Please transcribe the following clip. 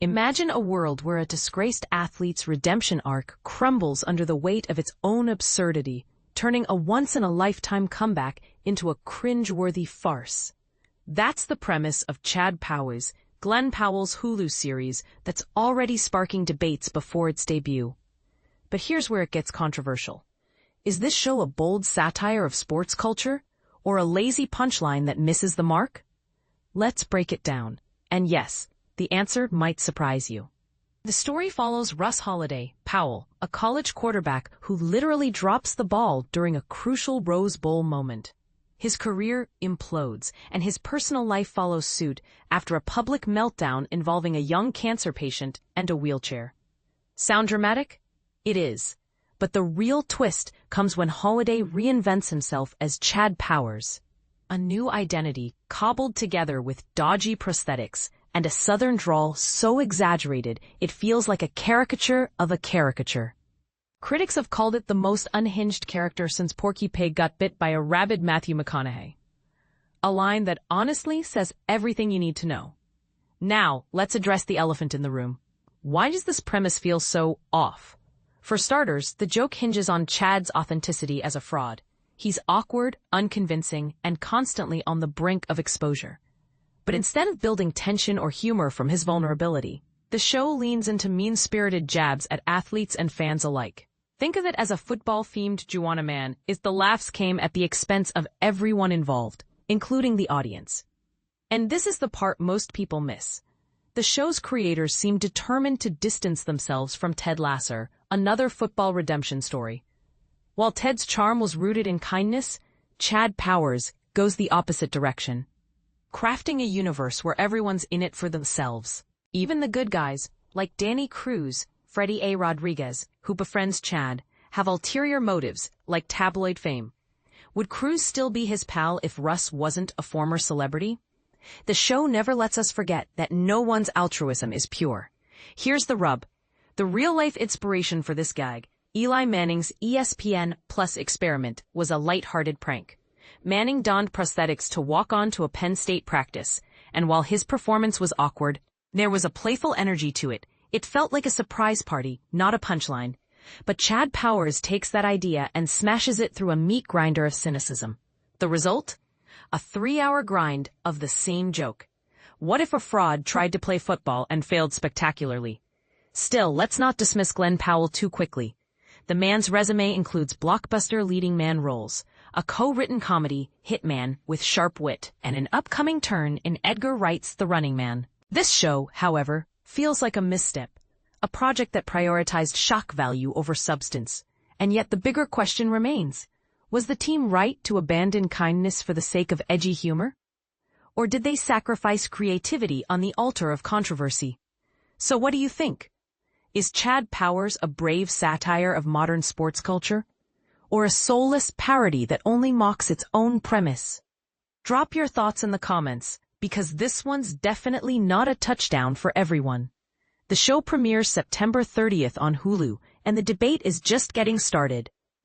Imagine a world where a disgraced athlete's redemption arc crumbles under the weight of its own absurdity, turning a once-in-a-lifetime comeback into a cringe-worthy farce. That's the premise of Glen Powell's Hulu series that's already sparking debates before its debut. But here's where it gets controversial. Is this show a bold satire of sports culture, or a lazy punchline that misses the mark? Let's break it down. And yes, the answer might surprise you. The story follows Russ Powell, a college quarterback who literally drops the ball during a crucial Rose Bowl moment. His career implodes, and his personal life follows suit after a public meltdown involving a young cancer patient and a wheelchair. Sound dramatic? It is. But the real twist comes when Holiday reinvents himself as Chad Powers, a new identity cobbled together with dodgy prosthetics and a southern drawl so exaggerated it feels like a caricature of a caricature. Critics have called it the most unhinged character since Porky Pig got bit by a rabid Matthew McConaughey. A line that honestly says everything you need to know. Now, let's address the elephant in the room. Why does this premise feel so off? For starters, the joke hinges on Chad's authenticity as a fraud. He's awkward, unconvincing, and constantly on the brink of exposure. But instead of building tension or humor from his vulnerability, the show leans into mean-spirited jabs at athletes and fans alike. Think of it as a football-themed Juwanna Man, the laughs came at the expense of everyone involved, including the audience. And this is the part most people miss. The show's creators seem determined to distance themselves from Ted Lasso, another football redemption story. While Ted's charm was rooted in kindness, Chad Powers goes the opposite direction, crafting a universe where everyone's in it for themselves. Even the good guys, like Danny Cruz, Freddie A. Rodriguez, who befriends Chad, have ulterior motives, like tabloid fame. Would Cruz still be his pal if Russ wasn't a former celebrity? The show never lets us forget that no one's altruism is pure. Here's the rub. The real-life inspiration for this gag, Eli Manning's ESPN Plus experiment, was a light-hearted prank. Manning donned prosthetics to walk on to a Penn State practice, and while his performance was awkward, there was a playful energy to it. It felt like a surprise party, not a punchline. But Chad Powers takes that idea and smashes it through a meat grinder of cynicism. The result? A 3-hour grind of the same joke. What if a fraud tried to play football and failed spectacularly? Still, let's not dismiss Glen Powell too quickly. The man's resume includes blockbuster leading man roles, a co-written comedy, Hitman, with sharp wit, and an upcoming turn in Edgar Wright's The Running Man. This show, however, feels like a misstep, a project that prioritized shock value over substance. And yet the bigger question remains. Was the team right to abandon kindness for the sake of edgy humor? Or did they sacrifice creativity on the altar of controversy? So what do you think? Is Chad Powers a brave satire of modern sports culture? Or a soulless parody that only mocks its own premise? Drop your thoughts in the comments, because this one's definitely not a touchdown for everyone. The show premieres September 30th on Hulu, and the debate is just getting started.